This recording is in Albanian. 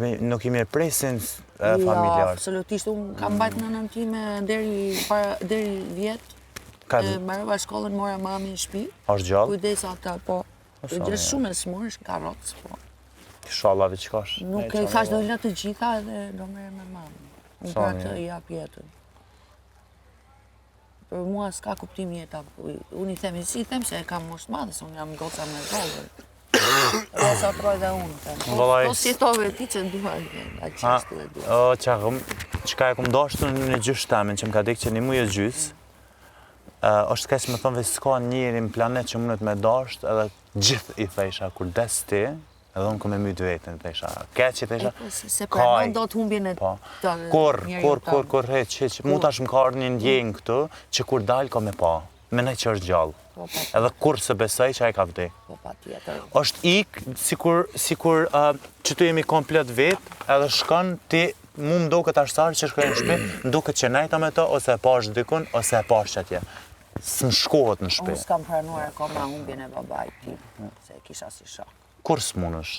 Nuk i mirë presin Ja, familjar. absolutisht. Unë kam mbajt nënën time deri 10. Mbarova shkollën, mora mami në shtëpi. Është gjallë? Kujdesa ata, po. Gjë shumë e smur, është karrocë, po. Inshallah veç kash. Nuk e thash do lë të gjitha dhe do merre me mamën. Unë për atë i jap jetën. Për mua s'ka kuptim jeta. Unë i them, si i them se e kam moshë madhe, se unë jam goca me vogël. Dhe sa troj dhe unë. Po si jetove ti që duha, a qështu e duha. Qakëm, qka e kum dashtu në gjysh temen që më ka dikë që një mujë gjys, është kaq më thonë s'ka njëri në planet që mundet me dasht, edhe gjithë i thejsha, kur des ti, edhe unë kom e myt vetën, thejsha, keq i thejsha, se pranon do të humbjen e të Kur, heq, mu tash më ka ardhur një ndjenjë këtu, që kur dal ka me pa, menaj që është gjallë. Edhe kur se besoj që ai ka vdek. Po patjetër. Është ik, sikur që tu jemi komplet vetë, edhe shkon ti, mu më duket ashtar që shkoj në shtëpi, më duket që nejta me to, ose e pash dikun, ose e pash që atje. Së më shkohet në shtëpi. Unë s'kam pranuar akoma humbjen e babait tim, se kisha si shok. Kur s'munësh?